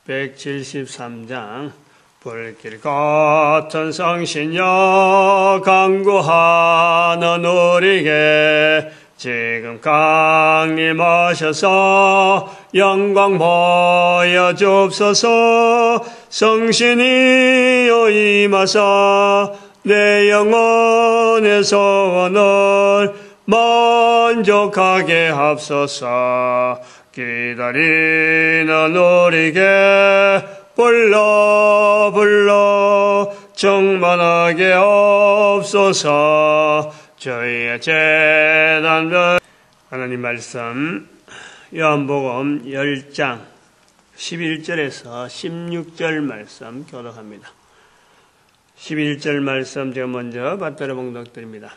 173장 불길 같은 성신여 강구하는 우리에게 지금 강림하셔서 영광 보여줍소서. 성신이여 임하사 내 영혼의 소원을 만족하게 합소서. 기다리는 우리에게 불러 충만하게 없소서. 저희의 재단들 하나님 말씀 요한복음 10장 11절에서 16절 말씀 교독합니다. 11절 말씀 제가 먼저 받들어 봉독드립니다.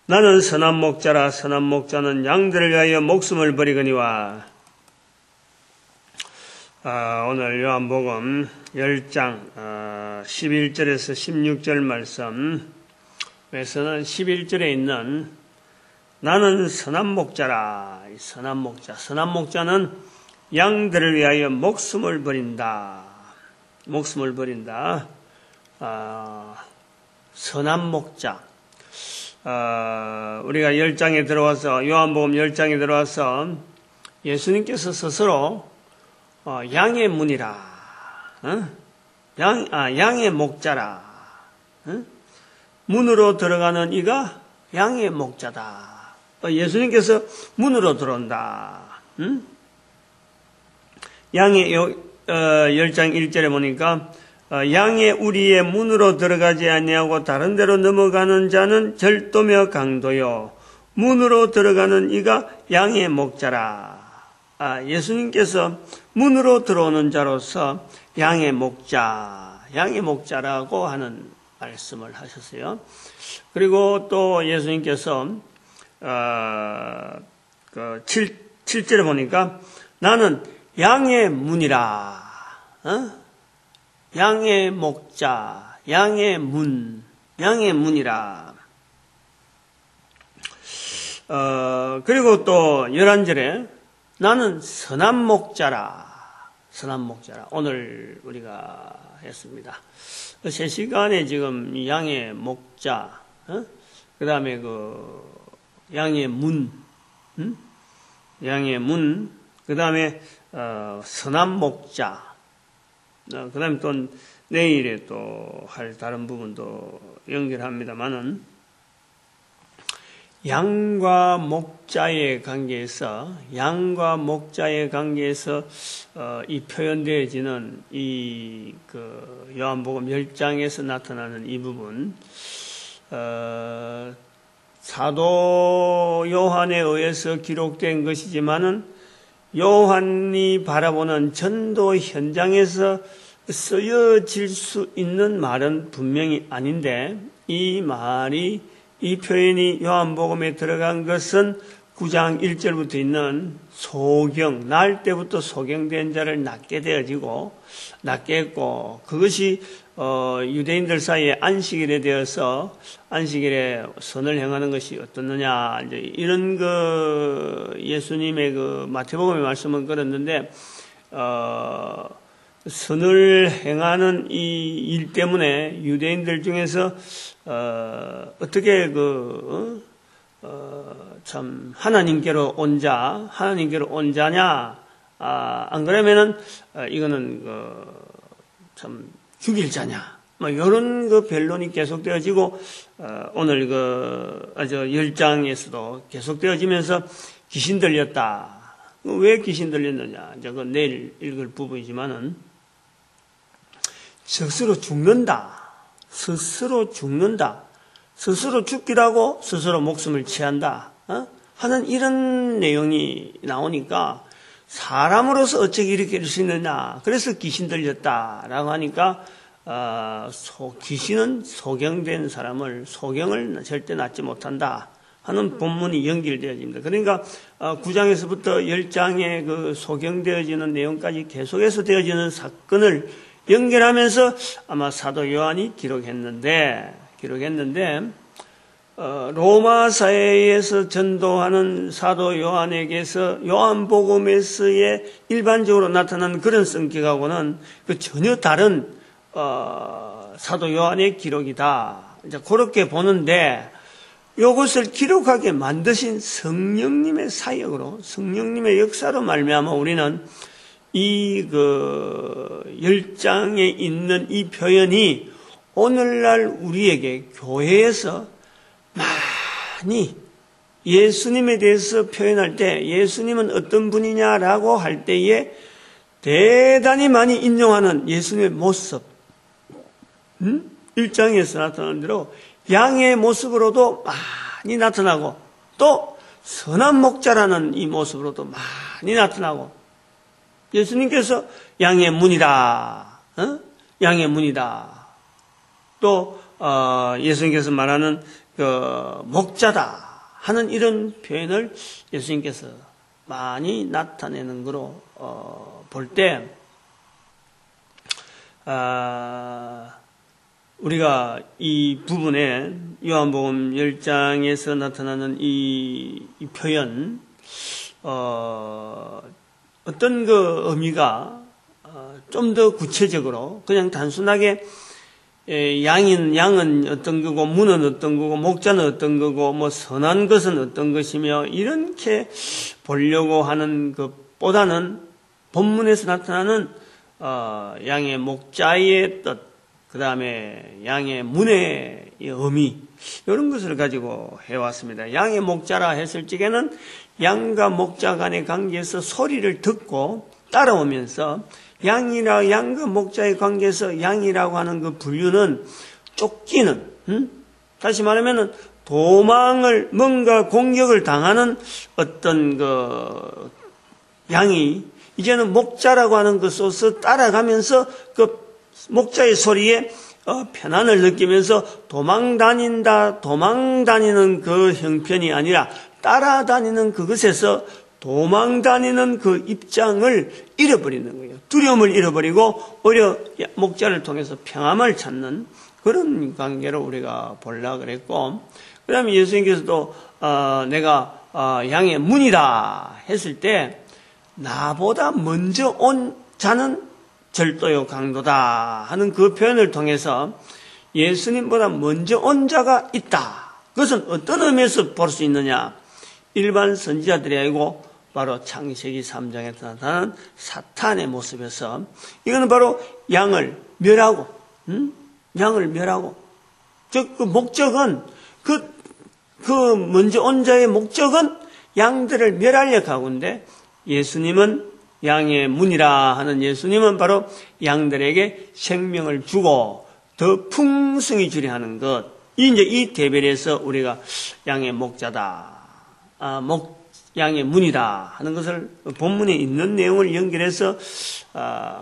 나는 선한 목자라. 선한 목자는 양들을 위하여 목숨을 버리거니와. 오늘 요한복음 10장 11절에서 16절 말씀에서는 11절에 있는 나는 선한 목자라. 이 선한 목자는 양들을 위하여 목숨을 버린다. 목숨을 버린다. 선한 목자. 우리가 10장에 들어와서, 요한복음 10장에 들어와서 예수님께서 스스로 양의 문이라, 양의 목자라, 문으로 들어가는 이가 양의 목자다. 예수님께서 문으로 들어온다. 양의 10장 1절에 보니까 양의 우리의 문으로 들어가지 아니하고 다른 데로 넘어가는 자는 절도며 강도요 문으로 들어가는 이가 양의 목자라. 예수님께서 문으로 들어오는 자로서 양의 목자라고 하는 말씀을 하셨어요. 그리고 또 예수님께서 7절에 보니까 나는 양의 문이라. 양의 목자, 양의 문이라. 그리고 또 11절에 나는 선한 목자라. 오늘 우리가 했습니다. 3시간에 지금 양의 목자, 그 다음에 양의 문, 그 다음에 선한 목자, 그 다음에 또 내일에 또 할 다른 부분도 연결합니다만은 양과 목자의 관계에서 이 표현되어지는 이 요한복음 10장에서 나타나는 이 부분, 사도 요한에 의해서 기록된 것이지만은 요한이 바라보는 전도 현장에서 쓰여질 수 있는 말은 분명히 아닌데, 이 표현이 요한복음에 들어간 것은 9장 1절부터 있는 소경, 날 때부터 소경된 자를 낳게 했고, 그것이 유대인들 사이에 안식일에 되어서 안식일에 선을 행하는 것이 어떻느냐, 이제 이런 예수님의 마태복음의 말씀은 그랬는데, 선을 행하는 이 일 때문에 유대인들 중에서 어떻게 참 하나님께로 온 자냐, 안 그러면은 이거는 참 죽일 자냐, 이런 변론이 계속되어지고, 오늘 10장에서도 계속되어지면서 귀신 들렸다. 왜 귀신 들렸느냐, 이제 내일 읽을 부분이지만은, 스스로 죽는다. 스스로 죽기도 하고 스스로 목숨을 취한다 하는 이런 내용이 나오니까, 사람으로서 어떻게 이렇게 할 수 있느냐, 그래서 귀신 들렸다라고 하니까 귀신은 소경된 사람을, 소경을 절대 낳지 못한다 하는 본문이 연결되어집니다. 그러니까 9장에서부터 10장의 소경되어지는 내용까지 계속해서 되어지는 사건을 연결하면서 아마 사도 요한이 기록했는데 로마 사회에서 전도하는 사도 요한에게서 요한복음에서의 일반적으로 나타난 그런 성격하고는 전혀 다른 사도 요한의 기록이다. 이제 그렇게 보는데 이것을 기록하게 만드신 성령님의 사역으로, 성령님의 역사로 말미암아 우리는 이 10장에 있는 이 표현이 오늘날 우리에게 교회에서 많이 예수님에 대해서 표현할 때 예수님은 어떤 분이냐라고 할 때에 대단히 많이 인용하는 예수님의 모습, 1장에서 나타나는 대로 양의 모습으로도 많이 나타나고 또 선한 목자라는 이 모습으로도 많이 나타나고 예수님께서 양의 문이다, 양의 문이다. 또 예수님께서 말하는 목자다 하는 이런 표현을 예수님께서 많이 나타내는 거로 볼 때 우리가 이 부분에 요한복음 10장에서 나타나는 이 표현 어떤 의미가 좀 더 구체적으로 그냥 단순하게 양은 어떤 거고 문은 어떤 거고 목자는 어떤 거고 뭐 선한 것은 어떤 것이며 이렇게 보려고 하는 것보다는 본문에서 나타나는 양의 목자의 뜻, 그 다음에 양의 문의 의미 이런 것을 가지고 해왔습니다. 양의 목자라 했을 적에는 양과 목자 간의 관계에서 소리를 듣고 따라오면서 양과 목자의 관계에서 양이라고 하는 그 분류는 쫓기는, 다시 말하면은 도망을, 뭔가 공격을 당하는 어떤 양이 이제는 목자라고 하는 것으로서 따라가면서 목자의 소리에 편안을 느끼면서 도망다니는 그 형편이 아니라 따라다니는 그것에서 도망다니는 그 입장을 잃어버리는 거예요. 두려움을 잃어버리고 오히려 목자를 통해서 평안을 찾는 그런 관계로 우리가 보려고 그랬고, 그 다음에 예수님께서도 내가 양의 문이다 했을 때 나보다 먼저 온 자는 절도요 강도다 하는 그 표현을 통해서 예수님보다 먼저 온 자가 있다. 그것은 어떤 의미에서 볼 수 있느냐? 일반 선지자들이 아니고 바로 창세기 3장에 나타나는 사탄의 모습에서 이거는 바로 양을 멸하고 즉 그 목적은 그 먼저 온 자의 목적은 양들을 멸하려 하고인데 예수님은 양의 문이라 하는 예수님은 바로 양들에게 생명을 주고 더 풍성히 주려 하는 것. 이 대별에서 우리가 양의 목자다, 양의 문이다 하는 것을 본문에 있는 내용을 연결해서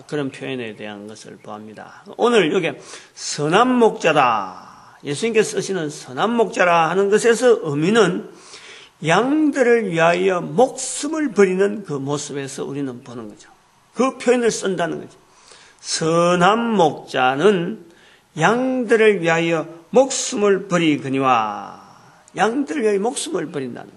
그런 표현에 대한 것을 보합니다. 오늘 여기 선한 목자다, 예수님께서 쓰시는 선한 목자라 하는 것에서 의미는 양들을 위하여 목숨을 버리는 그 모습에서 우리는 보는 거죠. 그 표현을 쓴다는 거죠. 선한 목자는 양들을 위하여 목숨을 버리거니와, 양들을 위하여 목숨을 버린다는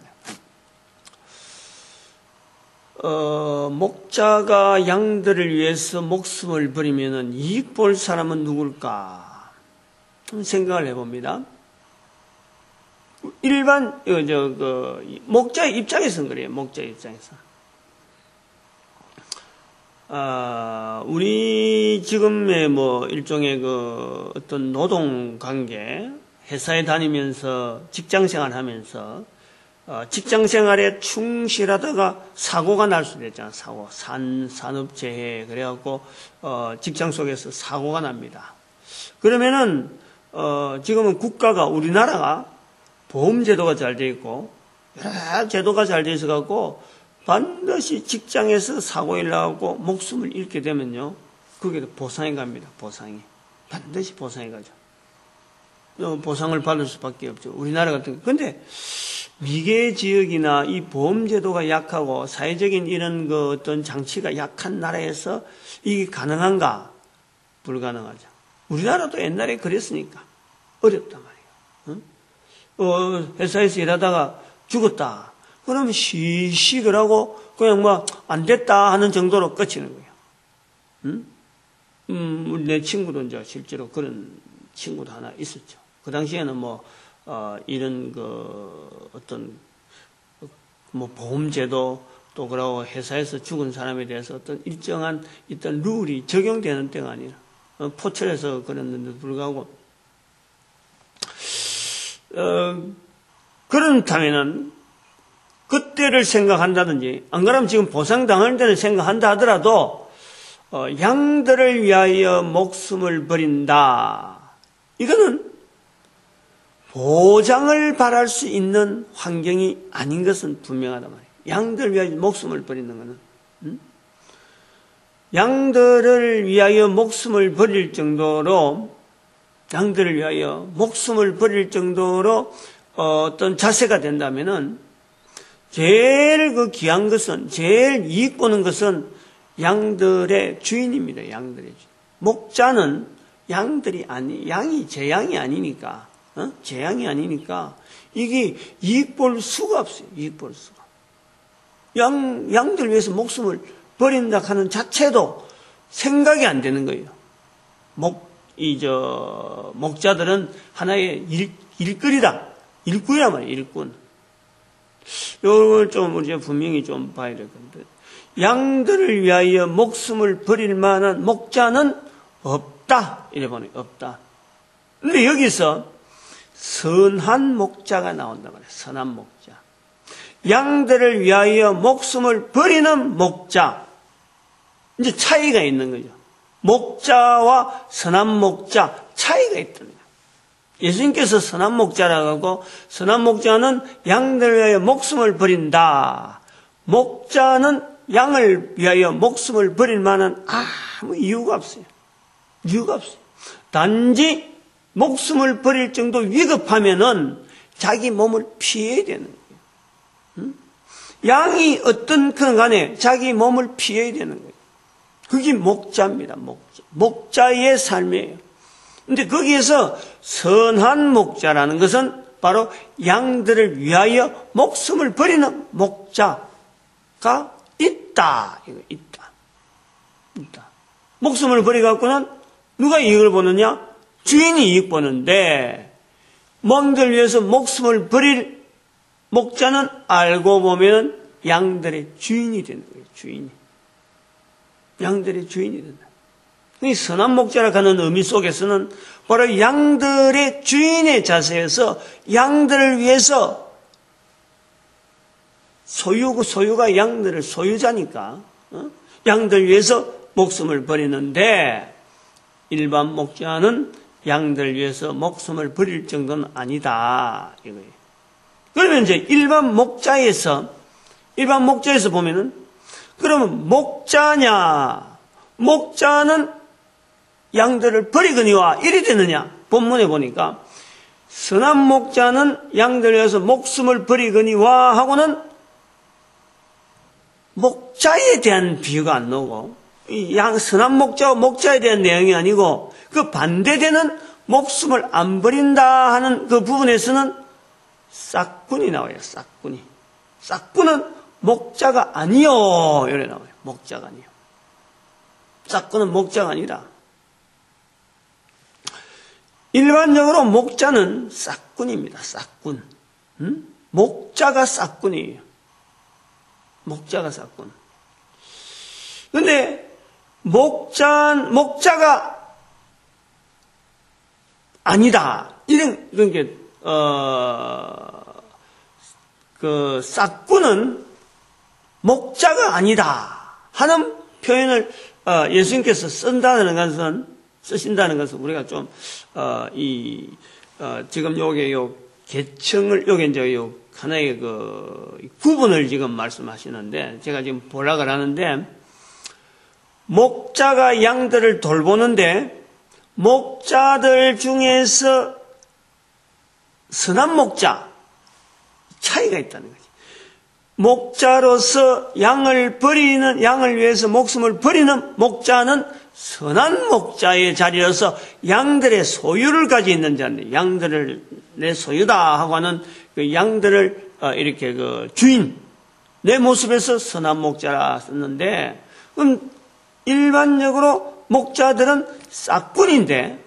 거예요. 목자가 양들을 위해서 목숨을 버리면은 이익 볼 사람은 누굴까? 생각을 해봅니다. 일반 목자의 입장에서는 그래요. 목자의 입장에서 우리 지금의 일종의 어떤 노동 관계, 회사에 다니면서 직장 생활하면서 직장 생활에 충실하다가 사고가 날 수도 있잖아. 산업재해 그래갖고 직장 속에서 사고가 납니다. 그러면은 지금은 우리나라가 보험제도가 잘 돼 있고 여러 제도가 잘 돼 있어 갖고 반드시 직장에서 사고 일어나고 목숨을 잃게 되면요, 그게 보상이 갑니다. 보상이 반드시 보상이 가죠. 보상을 받을 수밖에 없죠. 우리나라 같은. 근데 미개 지역이나 이 보험제도가 약하고 사회적인 이런 어떤 장치가 약한 나라에서 이게 가능한가? 불가능하죠. 우리나라도 옛날에 그랬으니까 어렵단 말이에요. 회사에서 일하다가 죽었다. 그러면 시식을 하고 그냥 뭐 안 됐다 하는 정도로 끝이는 거예요. 내 친구도 이제 실제로 그런 친구도 하나 있었죠. 그 당시에는 이런 어떤 보험제도 또 그러고 회사에서 죽은 사람에 대해서 어떤 일정한 일단 룰이 적용되는 때가 아니라 포철해서 그랬는데도 불구하고 그렇다면은 그때를 생각한다든지 안 그러면 지금 보상당할 때를 생각한다 하더라도 양들을 위하여 목숨을 버린다. 이거는 보장을 바랄 수 있는 환경이 아닌 것은 분명하단 말이에요. 양들을 위하여 목숨을 버리는 것은 양들을 위하여 목숨을 버릴 정도로 양들을 위하여 목숨을 버릴 정도로 어떤 자세가 된다면은 제일 귀한 것은 제일 이익 보는 것은 양들의 주인입니다. 양들의 주인. 목자는 양이 제 양이 아니니까 제 양이 아니니까 이게 이익 볼 수가 없어요. 이익 볼 수가. 양들 위해서 목숨을 버린다 하는 자체도 생각이 안 되는 거예요. 목자들은 하나의 일꾼이란 말이에요. 일꾼. 이걸 좀 우리가 분명히 좀 봐야 될 건데, 양들을 위하여 목숨을 버릴 만한 목자는 없다. 이래 보니 없다. 근데 여기서 선한 목자가 나온단 말이에요. 선한 목자. 양들을 위하여 목숨을 버리는 목자. 이제 차이가 있는 거죠. 목자와 선한 목자 차이가 있다는 거예요. 예수님께서 선한 목자라고 하고 선한 목자는 양들을 위하여 목숨을 버린다. 목자는 양을 위하여 목숨을 버릴 만한 아무 이유가 없어요. 이유가 없어요. 단지 목숨을 버릴 정도 위급하면은 자기 몸을 피해야 되는 거예요. 양이 어떤 건 간에 자기 몸을 피해야 되는 거예요. 그게 목자입니다. 목자의 삶이에요. 근데 거기에서 선한 목자라는 것은 바로 양들을 위하여 목숨을 버리는 목자가 있다. 이거 있다. 목숨을 버려갖고는 누가 이익을 보느냐? 주인이 이익 보는데 멍들 위해서 목숨을 버릴 목자는 알고 보면 양들의 주인이 되는 거예요. 주인이. 양들의 주인이 된다. 이 선한 목자라 하는 의미 속에서는 바로 양들의 주인의 자세에서 양들을 위해서 소유가 양들을 소유자니까 양들 위해서 목숨을 버리는데 일반 목자는 양들 위해서 목숨을 버릴 정도는 아니다 이거예요. 그러면 이제 일반 목자에서 보면은 그러면 목자는 양들을 버리거니와 이리 되느냐? 본문에 보니까 선한 목자는 양들을 위해서 목숨을 버리거니와 하고는 목자에 대한 비유가 안 나오고 선한 목자와 목자에 대한 내용이 아니고 그 반대되는 목숨을 안 버린다 하는 그 부분에서는 싹군이 나와요. 싹군은 목자가 아니요. 이래 나와요. 목자가 아니요. 싹군은 목자가 아니다. 일반적으로 목자는 싹군입니다. 싹군. 목자가 싹군이에요. 목자가 싹군. 그런데 목자가 아니다. 이런 게 그 싹군은 목자가 아니다 하는 표현을 예수님께서 쓰신다는 것은 우리가 좀 지금 요게 계층을 요게 이제 하나의 구분을 지금 말씀하시는데 제가 지금 보락을 하는데 목자가 양들을 돌보는데 목자들 중에서 선한 목자 차이가 있다는 거지. 목자로서 양을 위해서 목숨을 버리는 목자는 선한 목자의 자리로서 양들의 소유를 가지고 있는 자인데, 양들을 내 소유다 하고 하는 그 양들을 이렇게 그 주인, 내 모습에서 선한 목자라 썼는데, 그럼 일반적으로 목자들은 싹꾼인데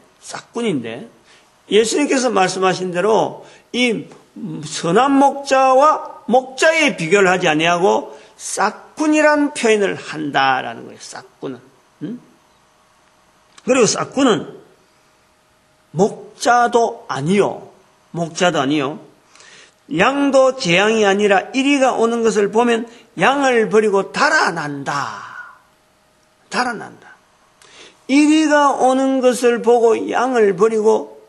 예수님께서 말씀하신 대로 이 선한 목자와 목자의 비교를 하지 아니하고 싹꾼이라는 표현을 한다라는 거예요. 싹꾼은. 그리고 싹꾼은 목자도 아니요. 양도 재앙이 아니라 이리가 오는 것을 보면 양을 버리고 달아난다. 이리가 오는 것을 보고 양을 버리고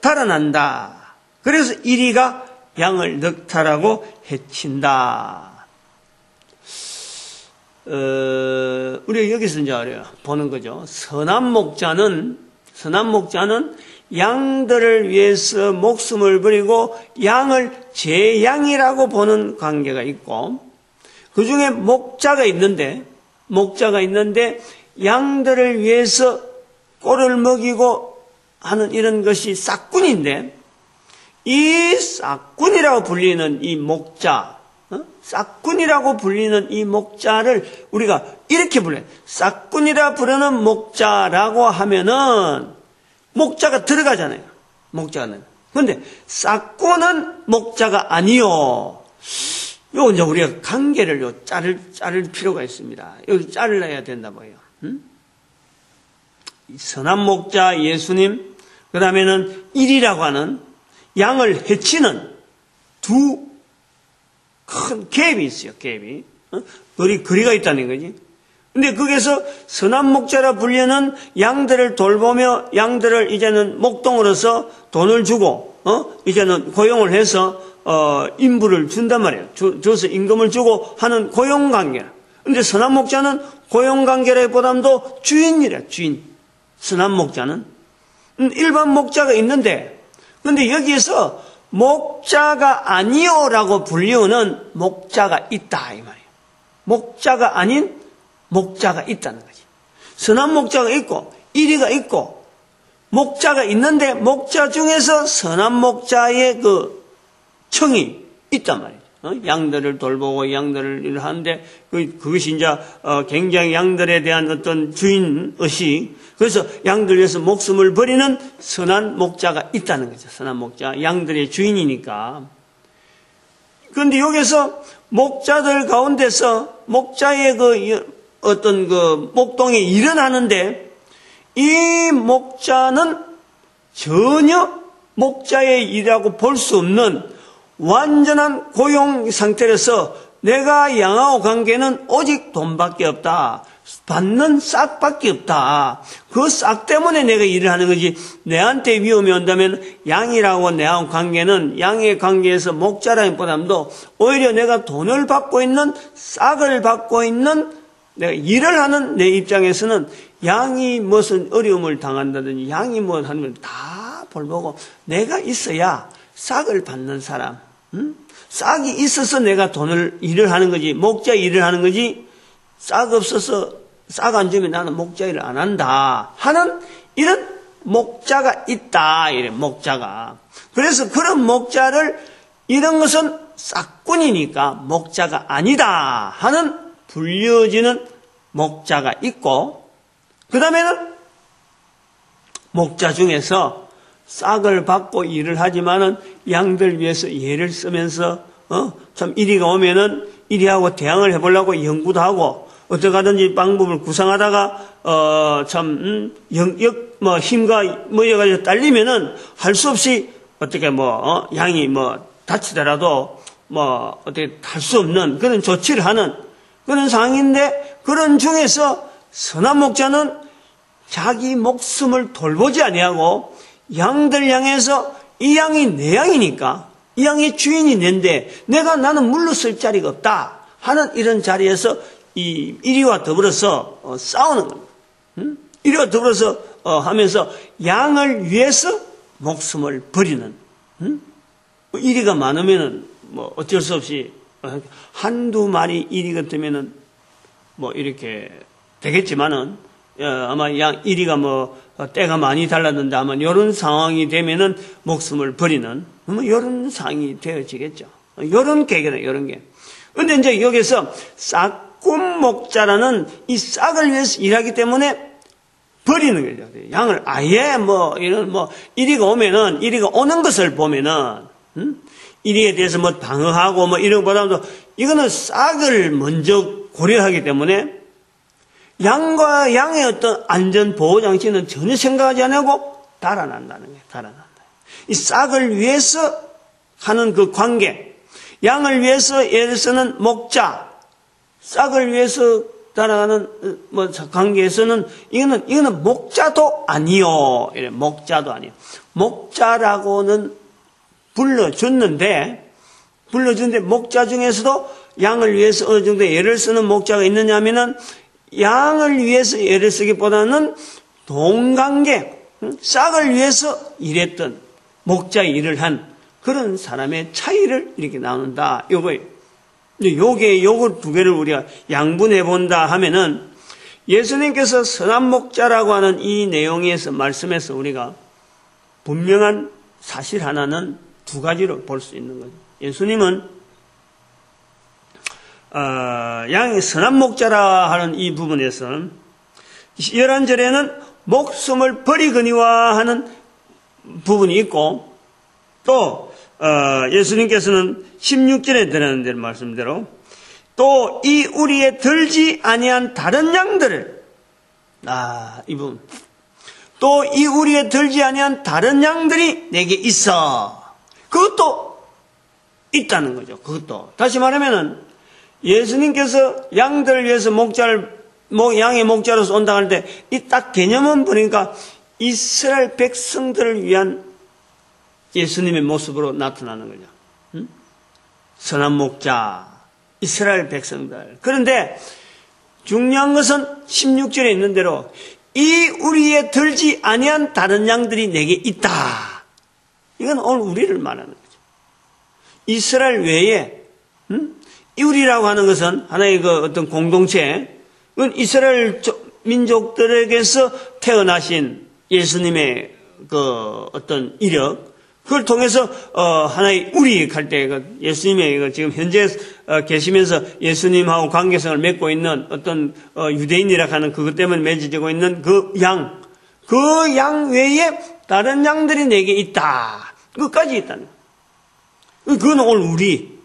달아난다. 그래서 이리가 양을 넉탈하고 해친다. 우리가 여기서 이제 보는 거죠. 선한 목자는 양들을 위해서 목숨을 버리고 양을 제 양이라고 보는 관계가 있고, 그 중에 목자가 있는데 양들을 위해서 꼴을 먹이고 하는 이런 것이 싹꾼인데, 이 싹꾼이라고 불리는 이 목자를 우리가 이렇게 불러요. 싹꾼이라 부르는 목자라고 하면은 목자가 들어가잖아요. 그런데 싹꾼은 목자가 아니요. 요 이제 우리가 관계를 자를 필요가 있습니다. 여기 잘라야 된다 뭐예요. 선한 목자 예수님, 그 다음에는 일이라고 하는 양을 해치는 두 큰 갭이 있어요. 거리가 있다는 거지. 근데 거기서 선한 목자라 불리는 양들을 돌보며 양들을 이제는 목동으로서 돈을 주고 이제는 고용을 해서 인부를 준단 말이에요. 줘서 임금을 주고 하는 고용관계라. 근데 선한 목자는 고용관계라기보다도 주인이래. 주인. 선한 목자는 일반 목자가 있는데, 근데 여기에서 목자가 아니오라고 불리우는 목자가 있다 이 말이에요. 목자가 아닌 목자가 있다는 거지. 선한 목자가 있고 이리가 있고 목자가 있는데, 목자 중에서 선한 목자의 그 청이 있단 말이에요. 양들을 돌보고 양들을 일을 하는데 그것이 이제 굉장히 양들에 대한 어떤 주인의식, 그래서 양들 위해서 목숨을 버리는 선한 목자가 있다는 거죠. 선한 목자, 양들의 주인이니까. 그런데 여기서 목자들 가운데서 목자의 그 어떤 그 목동에 일어나는데, 이 목자는 전혀 목자의 일이라고 볼 수 없는 완전한 고용 상태로서 내가 양하고 관계는 오직 돈밖에 없다. 받는 싹밖에 없다. 그 싹 때문에 내가 일을 하는 거지, 내한테 위험이 온다면 양이라고 내하고 관계는 양의 관계에서 목자라기보다도 오히려 내가 돈을 받고 있는, 싹을 받고 있는, 내가 일을 하는 내 입장에서는 양이 무슨 어려움을 당한다든지 양이 뭐 하면 다 볼보고 내가 있어야 싹을 받는 사람, 싹이 있어서 내가 일을 하는 거지, 목자 일을 하는 거지, 싹 없어서 싹 안 주면 나는 목자 일을 안 한다 하는 이런 목자가 있다. 이래, 목자가. 그래서 그런 목자를, 이런 것은 싹꾼이니까 목자가 아니다 하는 불려지는 목자가 있고, 그 다음에는 목자 중에서 싹을 받고 일을 하지만은 양들 위해서 예를 쓰면서 참 이리가 오면은 이리하고 대항을 해보려고 연구도 하고 어떻게 하든지 방법을 구상하다가 힘과 여가지고 딸리면은 할 수 없이 어떻게 양이 다치더라도 어떻게 할 수 없는 그런 조치를 하는 그런 상황인데, 그런 중에서 선한 목자는 자기 목숨을 돌보지 아니하고 양들 향해서 이 양이 내 양이니까, 이 양의 주인이 내인데 나는 물러설 자리가 없다 하는 이런 자리에서 이리와 더불어서 싸우는 겁니다. 이리와 더불어서 하면서 양을 위해서 목숨을 버리는. 이리가 많으면은 뭐 어쩔 수 없이 한두 마리 이리 같으면은 뭐 이렇게 되겠지만은 아마 양 이리가 뭐 때가 많이 달랐는데 아마 이런 상황이 되면은 목숨을 버리는 뭐 이런 상황이 되어지겠죠. 이런 계획이다, 이런 게. 근데 이제 여기서 싹군 목자라는 이 싹을 위해서 일하기 때문에 버리는 거죠. 양을 아예 뭐 이런 뭐 이리가 오면은 이리가 오는 것을 보면은 이리에 대해서 뭐 방어하고 뭐 이런 것보다도 이거는 싹을 먼저 고려하기 때문에 양과 양의 어떤 안전 보호 장치는 전혀 생각하지 않고 달아난다는 거예요. 달아난다. 이 싹을 위해서 하는 그 관계, 양을 위해서 예를 쓰는 목자, 싹을 위해서 따라가는 뭐 관계에서는 이거는 목자도 아니요. 이래 목자도 아니요. 목자라고는 불러줬는데 목자 중에서도 양을 위해서 어느 정도 예를 쓰는 목자가 있느냐면은 양을 위해서 예를 쓰기보다는 동관계, 싹을 위해서 일했던 목자 일을 한 그런 사람의 차이를 이렇게 나눈다. 요거예요. 요걸 두 개를 우리가 양분해 본다 하면은 예수님께서 선한 목자라고 하는 이 내용에서 말씀에서 우리가 분명한 사실 하나는 두 가지로 볼 수 있는 거죠. 예수님은 양이 선한 목자라 하는 이 부분에서 11절에는 목숨을 버리거니와 하는 부분이 있고 또 예수님께서는 16절에 드러나는 말씀대로 또 이 우리에 들지 아니한 다른 양들을 이 부분 또 이 우리에 들지 아니한 다른 양들이 내게 있어. 그것도 있다는 거죠. 그것도 다시 말하면은 예수님께서 양들을 위해서 양의 목자로서 온다 할 때 이 딱 개념은 보니까 이스라엘 백성들을 위한 예수님의 모습으로 나타나는 거죠. 선한 목자, 이스라엘 백성들. 그런데 중요한 것은 16절에 있는 대로 이 우리에 들지 아니한 다른 양들이 내게 있다. 이건 오늘 우리를 말하는 거죠. 이스라엘 외에 이 우리라고 하는 것은 하나의 그 어떤 공동체, 그건 이스라엘 민족들에게서 태어나신 예수님의 그 어떤 이력, 그걸 통해서 하나의 우리 할 때 예수님의 지금 현재 계시면서 예수님하고 관계성을 맺고 있는 어떤 유대인이라 하는 그것 때문에 맺어지고 있는 그 양 외에 다른 양들이 내게 있다. 그것까지 있다는 거예요. 그건 오늘 우리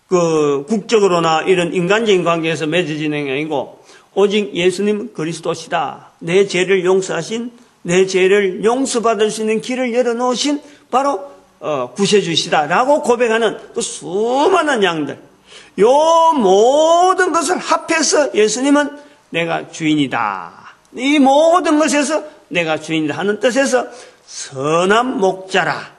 그 국적으로나 이런 인간적인 관계에서 맺어지는 게 아니고 오직 예수님 그리스도시다. 내 죄를 용서하신, 내 죄를 용서받을 수 있는 길을 열어놓으신 바로 구세주시다라고 고백하는 그 수많은 양들, 요 모든 것을 합해서 예수님은 내가 주인이다. 이 모든 것에서 내가 주인이다 하는 뜻에서 선한 목자라,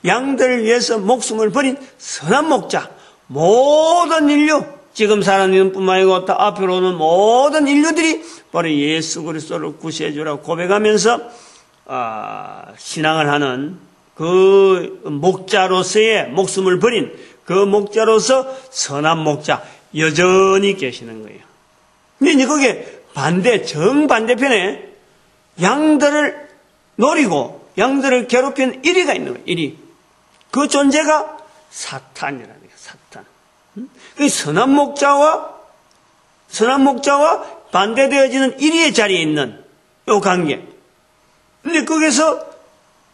양들을 위해서 목숨을 버린 선한 목자, 모든 인류, 지금 살아있는 뿐만 아니고 또 앞으로 오는 모든 인류들이 바로 예수 그리스도를 구세주라고 고백하면서 신앙을 하는 그 목자로서의 목숨을 버린 그 목자로서 선한 목자 여전히 계시는 거예요. 근데 이제 거기에 정반대편에 양들을 노리고 양들을 괴롭히는 이리가 있는 거예요. 이리. 그 존재가 사탄이라는 거예요. 사탄. 그 선한 목자와 반대되어지는 이리의 자리에 있는 이 관계. 근데 거기서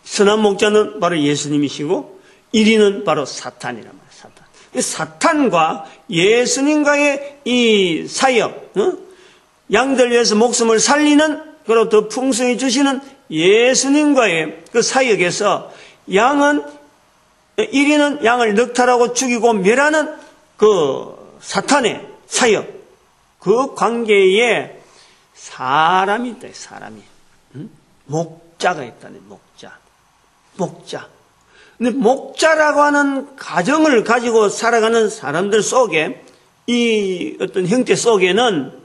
선한 목자는 바로 예수님이시고 이리는 바로 사탄이란 말이에요. 사탄. 사탄과 예수님과의 이 사역, 양들 위해서 목숨을 살리는, 그리고 더 풍성히 주시는 예수님과의 그 사역에서 이리는 양을 넉탈하고 죽이고 멸하는 그 사탄의 사역, 그 관계에 사람이 있다. 사람이. 목자가 있다네. 목자. 근데 목자라고 하는 가정을 가지고 살아가는 사람들 속에, 이 어떤 형태 속에는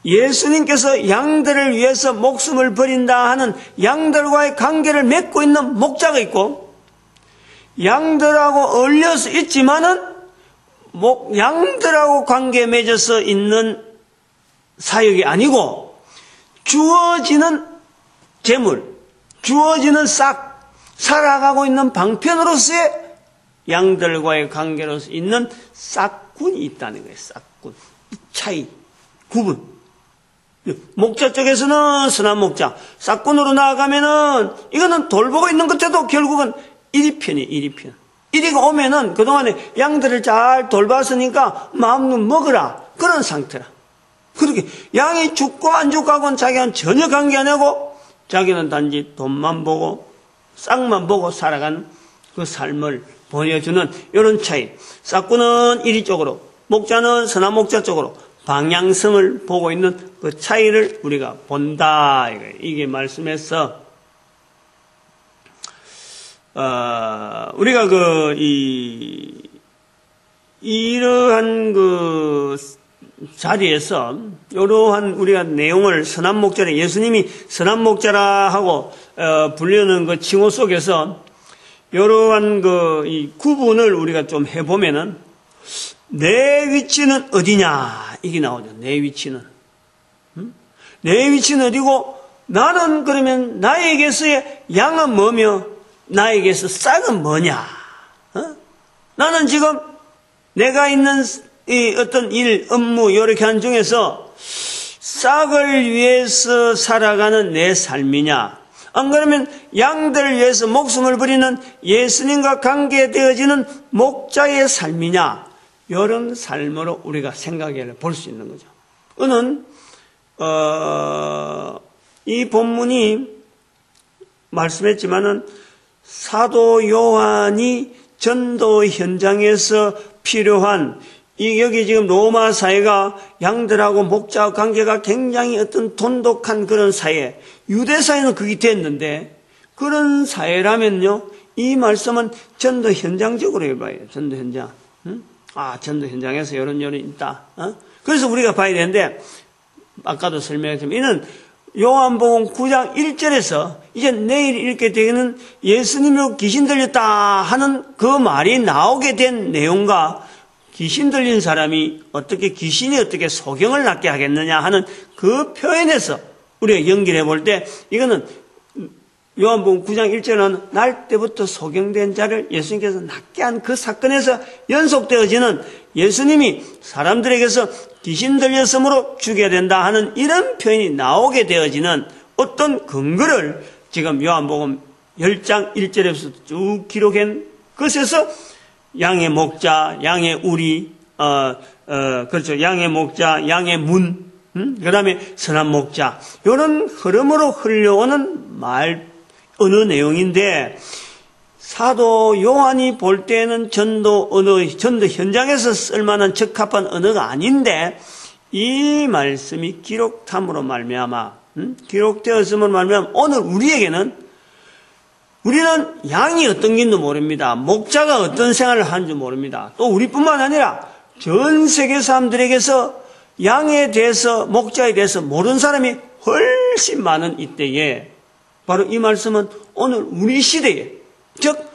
예수님께서 양들을 위해서 목숨을 버린다 하는 양들과의 관계를 맺고 있는 목자가 있고, 양들하고 어울려서 있지만은 양들하고 관계 맺어서 있는 사역이 아니고 주어지는 재물, 주어지는 싹, 살아가고 있는 방편으로서의 양들과의 관계로서 있는 싹군이 있다는 거예요. 싹군. 이 차이, 구분. 목자 쪽에서는 선한 목자, 싹군으로 나아가면은 이거는 돌보고 있는 것에도 결국은 이리편이에요. 이리편. 이리가 오면은 그동안에 양들을 잘 돌봤으니까 마음은 먹으라. 그런 상태라. 그렇게 양이 죽고 안 죽고 하고는 자기는 전혀 관계 안 하고 자기는 단지 돈만 보고 싹만 보고 살아가는 그 삶을 보여주는 이런 차이. 싹군은 이리 쪽으로, 목자는 선한 목자 쪽으로 방향성을 보고 있는 그 차이를 우리가 본다. 이게 말씀에서 우리가 이러한 자리에서 이러한 우리가 내용을 선한 목자라, 예수님이 선한 목자라 하고 불리는 그 칭호 속에서 이러한 이 구분을 우리가 좀 해보면은 내 위치는 어디냐 이게 나오죠. 내 위치는 내 위치는 어디고 나는 그러면 나에게서의 양은 뭐며 나에게서 싹은 뭐냐? 나는 지금 내가 있는 이 어떤 일, 업무 이렇게 한 중에서 싹을 위해서 살아가는 내 삶이냐? 안 그러면 양들을 위해서 목숨을 버리는 예수님과 관계되어지는 목자의 삶이냐? 이런 삶으로 우리가 생각해 볼 수 있는 거죠. 그는 이 본문이 말씀했지만은 사도 요한이 전도 현장에서 필요한 여기 지금 로마 사회가 양들하고 목자와 관계가 굉장히 어떤 돈독한 그런 사회, 유대 사회는 그게 됐는데 그런 사회라면요 이 말씀은 전도 현장적으로 해봐요. 전도 현장. 전도 현장에서 이런 있다. 그래서 우리가 봐야 되는데 아까도 설명했지만 이는 요한복음 9장 1절에서 이제 내일 읽게 되는 예수님으로 귀신 들렸다 하는 그 말이 나오게 된 내용과 귀신 들린 사람이 귀신이 어떻게 소경을 낫게 하겠느냐 하는 그 표현에서 우리가 연결해 볼 때 이거는 요한복음 9장 1절은 날 때부터 소경된 자를 예수님께서 낫게 한 그 사건에서 연속되어지는 예수님이 사람들에게서 귀신 들렸으므로 죽여야 된다 하는 이런 표현이 나오게 되어지는 어떤 근거를 지금 요한복음 10장 1절에서 쭉 기록한 것에서 양의 목자, 양의 우리, 그렇죠. 양의 목자, 양의 문, 그 다음에 선한 목자. 이런 흐름으로 흘러오는 어느 내용인데, 사도 요한이 볼 때는 전도 현장에서 쓸만한 적합한 언어가 아닌데, 이 말씀이 기록함으로 말미암아, 기록되었음으로 말미암아, 오늘 우리는 양이 어떤 긴도 모릅니다. 목자가 어떤 생활을 하는지 모릅니다. 또 우리뿐만 아니라 전 세계 사람들에게서 양에 대해서, 목자에 대해서 모르는 사람이 훨씬 많은 이때에 바로 이 말씀은 오늘 우리 시대에, 즉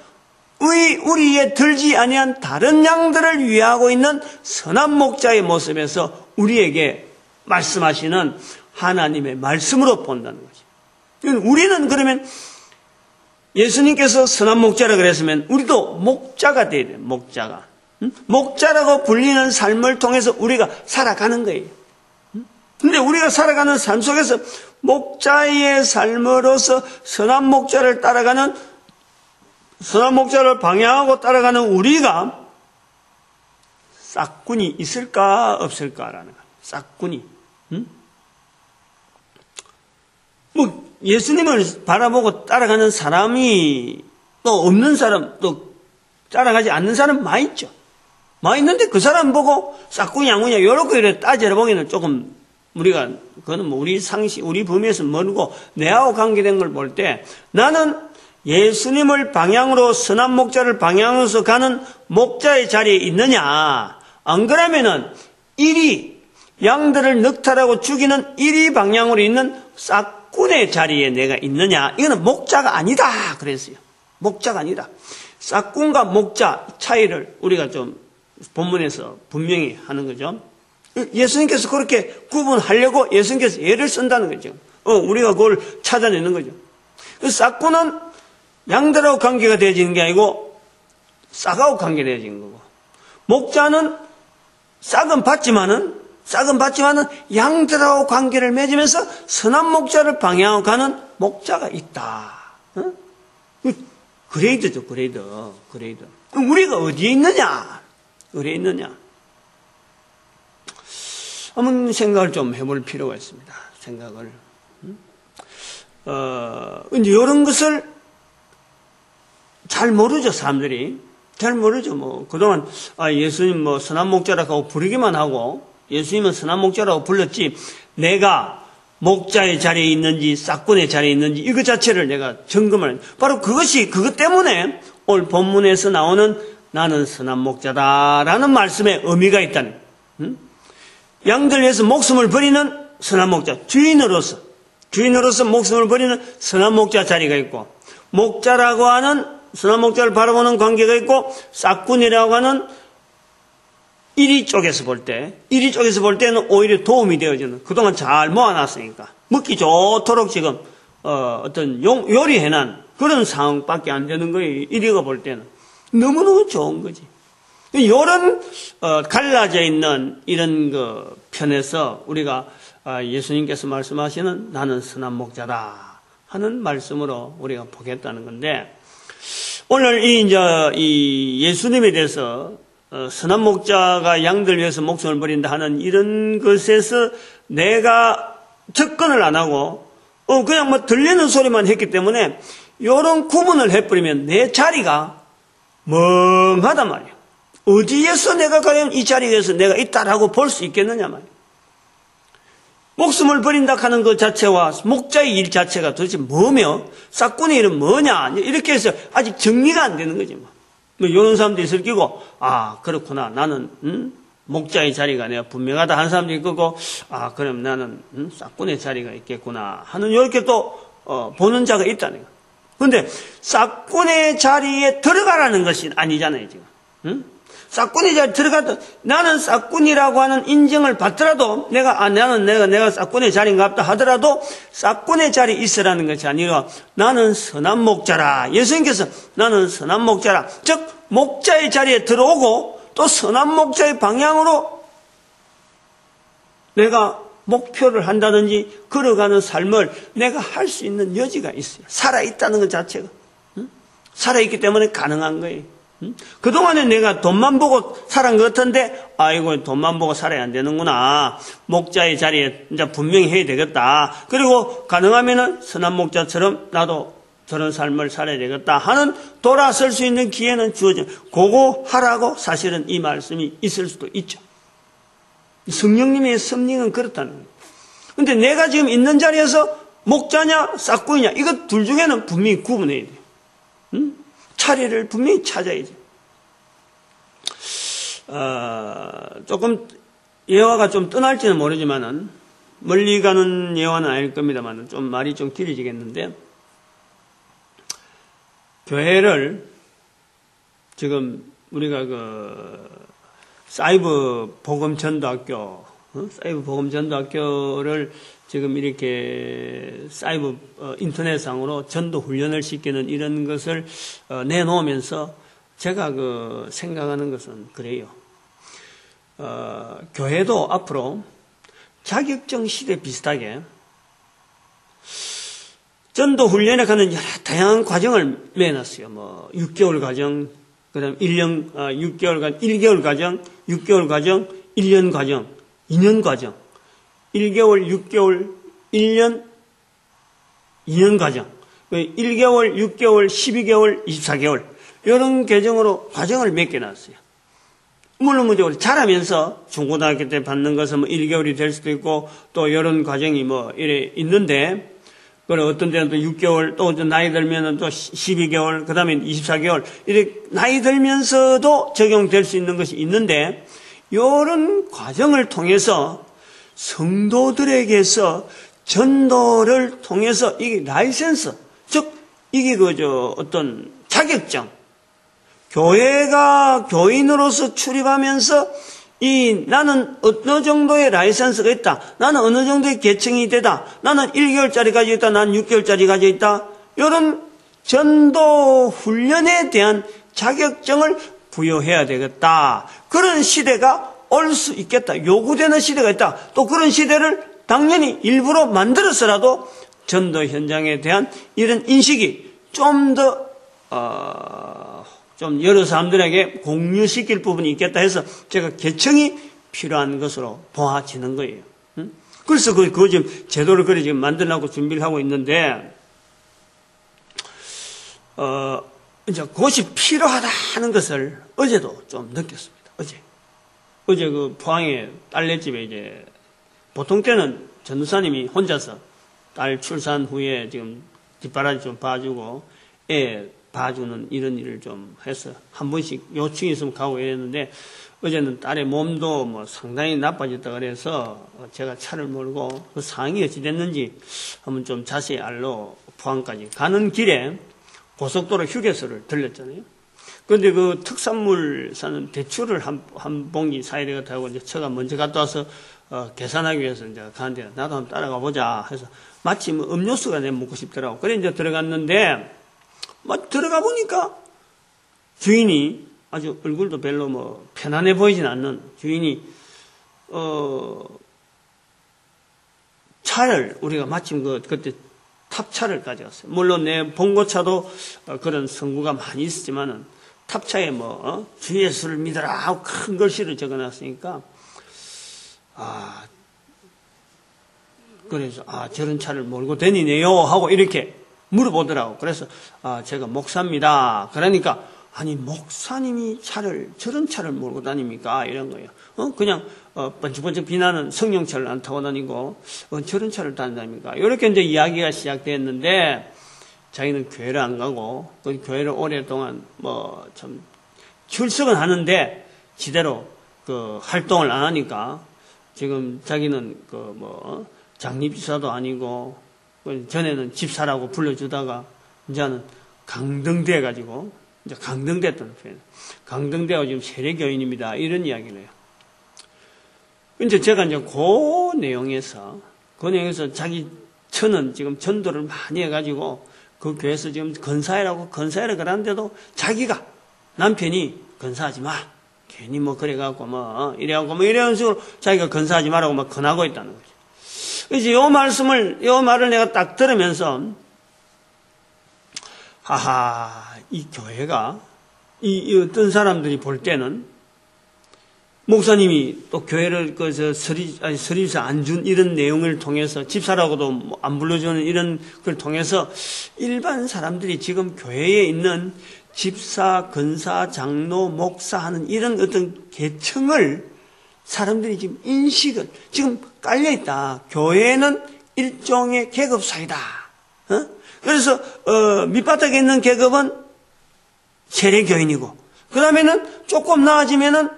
우리에 들지 아니한 다른 양들을 위하고 있는 선한 목자의 모습에서 우리에게 말씀하시는 하나님의 말씀으로 본다는 거죠. 우리는 그러면 예수님께서 선한 목자라 그랬으면 우리도 목자가 돼야 돼요. 목자가. 목자라고 불리는 삶을 통해서 우리가 살아가는 거예요. 근데 우리가 살아가는 삶 속에서 목자의 삶으로서 선한 목자를 방향하고 따라가는 우리가 싹군이 있을까 없을까라는 거예요. 싹군이. 예수님을 바라보고 따라가는 사람이 또 없는 사람, 또 따라가지 않는 사람 많이 있죠. 많이 있는데 그 사람 보고 싹군이 양군이야 이렇게 따져보기는 조금 그거는 우리 상식, 우리 범위에서 멀고 내하고 관계된 걸 볼 때 나는 예수님을 방향으로 선한 목자를 방향으로서 가는 목자의 자리에 있느냐? 안 그러면은 양들을 넉탈하고 죽이는 이리 방향으로 있는 싹군의 자리에 내가 있느냐? 이거는 목자가 아니다. 그랬어요. 목자가 아니다. 싹군과 목자 차이를 우리가 좀 본문에서 분명히 하는 거죠. 예수님께서 그렇게 구분하려고 예수님께서 예를 쓴다는 거죠. 우리가 그걸 찾아내는 거죠. 싹군은 양들하고 관계가 되어지는 게 아니고 싹하고 관계가 되어지는 거고, 목자는 싹은 받지만은 양들하고 관계를 맺으면서 선한 목자를 방향하고 가는 목자가 있다. 그레이드죠, 그레이드. 우리가 어디에 있느냐? 한번 생각을 좀 해볼 필요가 있습니다. 생각을. 이제 이런 것을 잘 모르죠, 사람들이. 잘 모르죠. 그동안, 예수님 선한 목자라고 부르기만 하고, 예수님은 선한 목자라고 불렀지, 내가 목자의 자리에 있는지, 싹군의 자리에 있는지, 이거 자체를 내가 점검을, 바로 그것 때문에 오늘 본문에서 나오는 나는 선한 목자다라는 말씀에 의미가 있다는 거예요. 양들 위해서 목숨을 버리는 선한 목자, 주인으로서 목숨을 버리는 선한 목자 자리가 있고, 목자라고 하는 선한 목자를 바라보는 관계가 있고, 싹군이라고 하는 이리 쪽에서 볼 때는 오히려 도움이 되어지는, 그동안 잘 모아놨으니까 먹기 좋도록 지금 어떤 요리해난 그런 상황밖에 안 되는 거예요. 이리가 볼 때는 너무너무 좋은 거지. 이런 갈라져 있는 이런 그 편에서 우리가 예수님께서 말씀하시는 나는 선한 목자다 하는 말씀으로 우리가 보겠다는 건데, 오늘 이 예수님에 대해서 선한 목자가 양들 위해서 목숨을 버린다 하는 이런 것에서 내가 접근을 안 하고 그냥 들리는 소리만 했기 때문에 이런 구분을 해버리면 내 자리가 멍하단 말이야. 어디에서 내가 과연 이 자리에서 내가 있다라고 볼 수 있겠느냐 말이야. 목숨을 버린다 하는 것 자체와 목자의 일 자체가 도대체 뭐며 싹군의 일은 뭐냐 이렇게 해서 아직 정리가 안 되는 거지. 이런 사람도 있을 끼고, 그렇구나. 나는, 목자의 자리가 내가 분명하다 하는 사람도 있고, 그럼 나는, 싹군의 자리가 있겠구나 하는, 이렇게 또, 보는 자가 있다는 거야. 근데, 싹군의 자리에 들어가라는 것이 아니잖아요, 지금. 싹군의 자리에 들어가도, 나는 싹군이라고 하는 인정을 받더라도, 내가 싹군의 자리인가 보다 하더라도, 싹군의 자리에 있으라는 것이 아니라, 나는 선한 목자라. 예수님께서 나는 선한 목자라. 즉, 목자의 자리에 들어오고, 또 선한 목자의 방향으로 내가 목표를 한다든지, 걸어가는 삶을 내가 할 수 있는 여지가 있어요. 살아있다는 것 자체가. 살아있기 때문에 가능한 거예요. 그동안에 내가 돈만 보고 살은 것 같은데, 이거 돈만 보고 살아야 안 되는구나. 목자의 자리에 이제 분명히 해야 되겠다. 그리고 가능하면은 선한 목자처럼 나도 저런 삶을 살아야 되겠다 하는 돌아설 수 있는 기회는 주어져. 그거 하라고 사실은 이 말씀이 있을 수도 있죠. 성령님의 섭리는 그렇다는 거예요. 근데 내가 지금 있는 자리에서 목자냐, 싹군이냐, 이거 둘 중에는 분명히 구분해야 돼요. 자리를 분명히 찾아야지. 조금 예화가 좀 떠날지는 모르지만은 멀리 가는 예화는 아닐 겁니다만은 좀 말이 좀 길어지겠는데, 교회를 지금 우리가 사이버 복음 전도학교, 사이버 복음 전도학교를 지금 이렇게 사이버 인터넷상으로 전도 훈련을 시키는 이런 것을 내놓으면서 제가 생각하는 것은 그래요. 교회도 앞으로 자격증 시대 비슷하게 전도 훈련에 가는 여러 다양한 과정을 매놨어요. 6개월 과정, 그다음 1년, 6개월간 1개월 과정, 6개월 과정, 1년 과정, 2년 과정, 1개월, 6개월, 1년, 2년 과정, 1개월, 6개월, 12개월, 24개월 이런 과정을 몇 개 놨어요. 물론 잘하면서 중고등학교 때 받는 것은 1개월이 될 수도 있고 또 이런 과정이 이래 있는데, 그래 어떤 데는 또 6개월, 또 나이 들면은 또 12개월, 그 다음에 24개월 이렇게 나이 들면서도 적용될 수 있는 것이 있는데, 이런 과정을 통해서 성도들에게서 전도를 통해서 이게 라이센스, 즉 이게 어떤 자격증, 교회가 교인으로서 출입하면서 나는 어느 정도의 라이선스가 있다. 나는 어느 정도의 계층이 되다. 나는 1개월짜리 가지고 있다. 나는 6개월짜리 가지고 있다. 이런 전도 훈련에 대한 자격증을 부여해야 되겠다. 그런 시대가 올 수 있겠다. 요구되는 시대가 있다. 또 그런 시대를 당연히 일부러 만들어서라도 전도 현장에 대한 이런 인식이 좀 더 좀 여러 사람들에게 공유시킬 부분이 있겠다 해서 제가 개청이 필요한 것으로 보아지는 거예요. 그래서 그거 지금 제도를 그래 지금 만들려고 준비를 하고 있는데, 이제 그것이 필요하다는 것을 어제도 좀 느꼈습니다. 어제 그 포항에 딸네 집에 이제 보통 때는 전도사님이 혼자서 딸 출산 후에 지금 뒷바라지 좀 봐주고 애 봐주는 이런 일을 좀 해서 한 번씩 요청이 있으면 가고 이랬는데, 어제는 딸의 몸도 뭐 상당히 나빠졌다 그래서 제가 차를 몰고 그 상황이 어찌 됐는지 한번 좀 자세히 알러 포항까지 가는 길에 고속도로 휴게소를 들렸잖아요. 그런데 그 특산물 사는 대추를 한 봉지 사야 되겠다고 이제 제가 먼저 갔다 와서 계산하기 위해서 이제 가는데 나도 한번 따라가 보자 해서 마침 음료수가 내 먹고 싶더라고. 그래 이제 들어갔는데 막 들어가 보니까 주인이 아주 얼굴도 별로 뭐 편안해 보이진 않는 주인이 차를 우리가 마침 그때 탑차를 가져갔어요. 물론 내 봉고차도 그런 성구가 많이 있었지만은 탑차에 주 예수를 믿어라 하고 큰 글씨를 적어놨으니까 그래서 저런 차를 몰고 다니네요 하고 이렇게 물어보더라고. 그래서 제가 목사입니다. 그러니까 아니 목사님이 저런 차를 몰고 다닙니까? 이런 거예요. 그냥 번쩍번쩍 빛나는 성령차를 안 타고 다니고 저런 차를 다닌다니까. 이렇게 이제 이야기가 시작됐는데 자기는 교회를 안 가고 그 교회를 오랫동안 참 출석은 하는데 지대로 그 활동을 안 하니까 지금 자기는 장립지사도 아니고 전에는 집사라고 불러주다가 이제는 강등돼 가지고 이제 강등됐다는 표현. 강등되어 지금 세례교인입니다. 이런 이야기를 해요. 이제 제가 이제 그 내용에서 자기 처는 지금 전도를 많이 해가지고 그 교회에서 지금 건사회라고 건사회를 그러는데도 자기가 남편이 건사하지 마. 괜히 그래갖고 이래갖고 이런 식으로 자기가 건사하지 마라고 막 권하고 있다는 거죠. 이제 요 말을 내가 딱 들으면서, 이 교회가, 어떤 사람들이 볼 때는, 목사님이 또 교회를 서리서 안 준 이런 내용을 통해서, 집사라고도 안 불러주는 이런 걸 통해서, 일반 사람들이 지금 교회에 있는 집사, 건사, 장로, 목사 하는 이런 어떤 계층을 사람들이 지금 인식을 지금 깔려있다. 교회는 일종의 계급사이다. 그래서 밑바닥에 있는 계급은 세례교인이고 그 다음에는 조금 나아지면은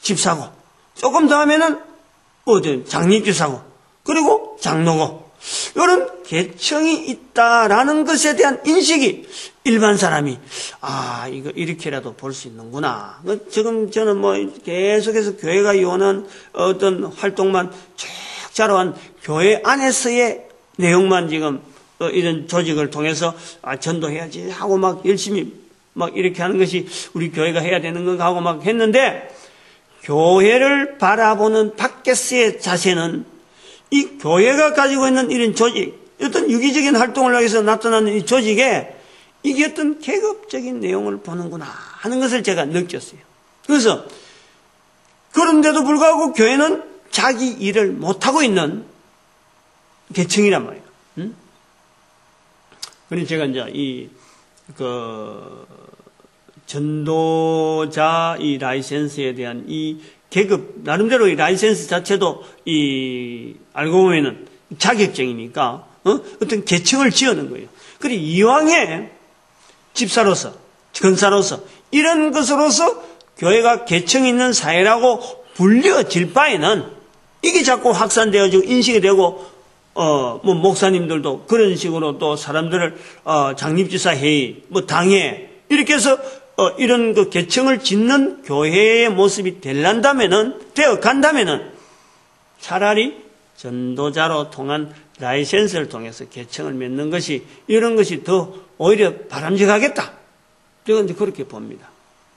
집사고 조금 더 하면은 장립집사고 그리고 장로고 이런 계층이 있다라는 것에 대한 인식이 일반 사람이 이거 이렇게라도 볼 수 있는구나. 지금 저는 계속해서 교회가 요하는 어떤 활동만 쭉 자라온 교회 안에서의 내용만 지금 이런 조직을 통해서 전도해야지 하고 막 열심히 막 이렇게 하는 것이 우리 교회가 해야 되는 건가 하고 막 했는데, 교회를 바라보는 밖에서의 자세는 이 교회가 가지고 있는 이런 조직, 어떤 유기적인 활동을 하기 위해서 나타나는 이 조직에 이게 어떤 계급적인 내용을 보는구나 하는 것을 제가 느꼈어요. 그래서 그런데도 불구하고 교회는 자기 일을 못하고 있는 계층이란 말이에요. 그래서 제가 이제 전도자 이 라이센스에 대한 이 계급, 나름대로 이 라이센스 자체도 알고 보면은 자격증이니까, 어떤 계층을 지어놓은 거예요. 그리고 이왕에 집사로서, 건사로서, 이런 것으로서 교회가 계층 있는 사회라고 불려질 바에는 이게 자꾸 확산되어지고 인식이 되고, 목사님들도 그런 식으로 또 사람들을, 장립지사 회의, 당회, 이렇게 해서 이런 그 계층을 짓는 교회의 모습이 되어 간다면은 차라리 전도자로 통한 라이센스를 통해서 계층을 맺는 것이, 이런 것이 더 오히려 바람직하겠다. 저는 이제 그렇게 봅니다.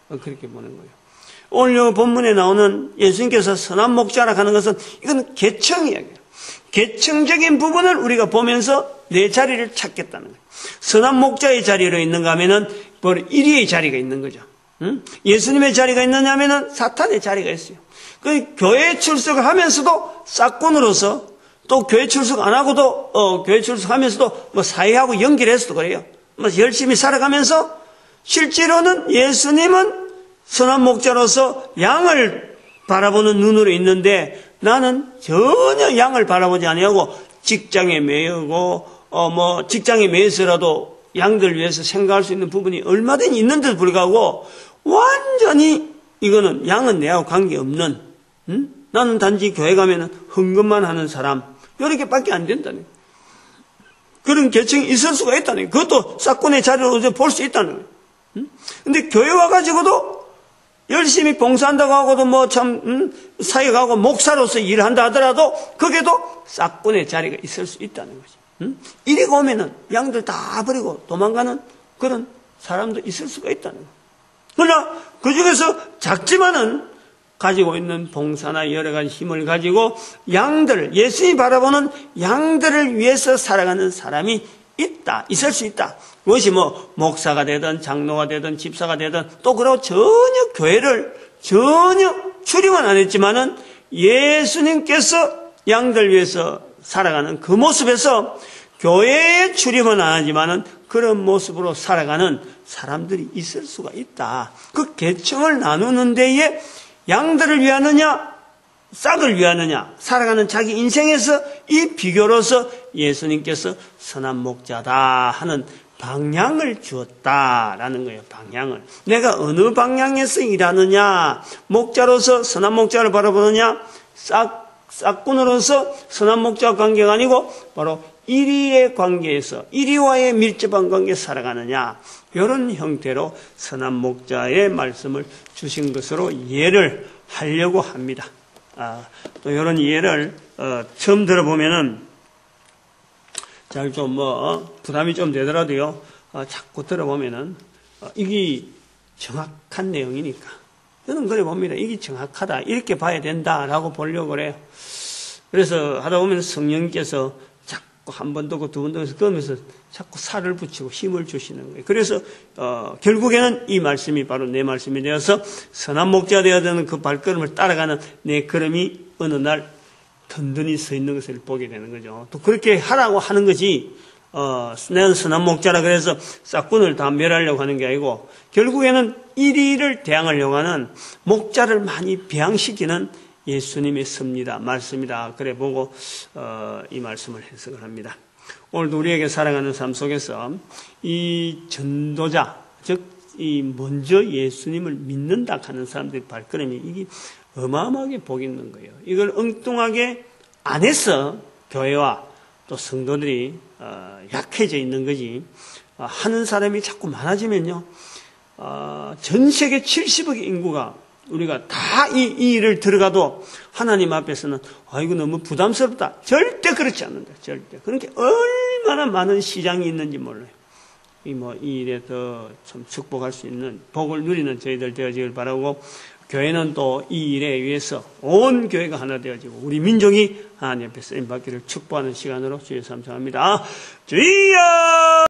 그렇게 보는 거예요. 오늘 본문에 나오는 예수님께서 선한 목자라 하는 것은 이건 계층 이야기예요. 계층적인 부분을 우리가 보면서 내 자리를 찾겠다는 거예요. 선한 목자의 자리로 있는가 하면은 바로 1위의 자리가 있는 거죠. 예수님의 자리가 있느냐 하면은 사탄의 자리가 있어요. 그 교회 출석을 하면서도 싹군으로서, 또 교회 출석 안 하고도 교회 출석하면서도 뭐 사회하고 연결해서도 그래요. 뭐 열심히 살아가면서 실제로는 예수님은 선한 목자로서 양을 바라보는 눈으로 있는데, 나는 전혀 양을 바라보지 아니하고 직장에 매여고 직장에 매여서라도 양들 위해서 생각할 수 있는 부분이 얼마든지 있는데도 불구하고 완전히 이거는 양은 내하고 관계없는, 나는 단지 교회 가면은 헌금만 하는 사람, 이렇게밖에 안 된다는 거예요. 그런 계층이 있을 수가 있다는 거예요. 그것도 싹군의 자리로 볼 수 있다는 거예요. 근데 교회 와가지고도 열심히 봉사한다고 하고도 사회 가고 목사로서 일한다 하더라도 거기에도 싹군의 자리가 있을 수 있다는 거지. 이리가 오면은 양들 다 버리고 도망가는 그런 사람도 있을 수가 있다는 거예요. 그러나 그 중에서 작지만은 가지고 있는 봉사나 여러 가지 힘을 가지고 양들을, 예수님이 바라보는 양들을 위해서 살아가는 사람이 있을 수 있다. 그것이 목사가 되든 장로가 되든 집사가 되든, 또 그러고 전혀 교회를 전혀 출입은 안 했지만은 예수님께서 양들 위해서 살아가는 그 모습에서 교회에 출입은 안 하지만은 그런 모습으로 살아가는 사람들이 있을 수가 있다. 그 계층을 나누는 데에 양들을 위하느냐, 싹을 위하느냐, 살아가는 자기 인생에서 이 비교로서 예수님께서 선한 목자다 하는 방향을 주었다라는 거예요. 방향을. 내가 어느 방향에서 일하느냐, 목자로서 선한 목자를 바라보느냐, 싹군으로서 선한 목자와 관계가 아니고 바로 1위의 관계에서, 1위와의 밀접한 관계에서 살아가느냐, 이런 형태로 선한 목자의 말씀을 주신 것으로 이해를 하려고 합니다. 또 이런 이해를 처음 들어보면은 잘 좀 부담이 좀 되더라도요, 자꾸 들어보면은 이게 정확한 내용이니까 저는 그래 봅니다. 이게 정확하다, 이렇게 봐야 된다라고 보려고 그래요. 그래서 하다 보면 성령께서 자꾸 한 번 듣고 두 번 듣고 그러면서 자꾸 살을 붙이고 힘을 주시는 거예요. 그래서 결국에는 이 말씀이 바로 내 말씀이 되어서 선한 목자 되어야 되는 그 발걸음을 따라가는 내 걸음이 어느 날 든든히 서 있는 것을 보게 되는 거죠. 또 그렇게 하라고 하는 거지, 내가 선한 목자라 그래서 싹군을 다 멸하려고 하는 게 아니고, 결국에는 1위를 대항하려고 하는 목자를 많이 배양시키는 예수님의 섭니다, 말씀이다. 그래 보고 이 말씀을 해석을 합니다. 오늘도 우리에게 살아가는 삶 속에서 이 전도자, 즉 이 먼저 예수님을 믿는다 하는 사람들의 발걸음이 이게 어마어마하게 복이 있는 거예요. 이걸 엉뚱하게 안 해서 교회와 또 성도들이 약해져 있는 거지, 하는 사람이 자꾸 많아지면요, 전 세계 70억의 인구가 우리가 다 이 일을 들어가도 하나님 앞에서는 이거 너무 부담스럽다, 절대 그렇지 않는다. 절대. 그러니까 얼마나 많은 시장이 있는지 몰라요. 이 일에 더 참 축복할 수 있는 복을 누리는 저희들 되어지길 바라고, 교회는 또 이 일에 의해서 온 교회가 하나 되어지고 우리 민족이 하나님 앞에 쓰임 받기를 축복하는 시간으로 주의 삼성합니다. 주여!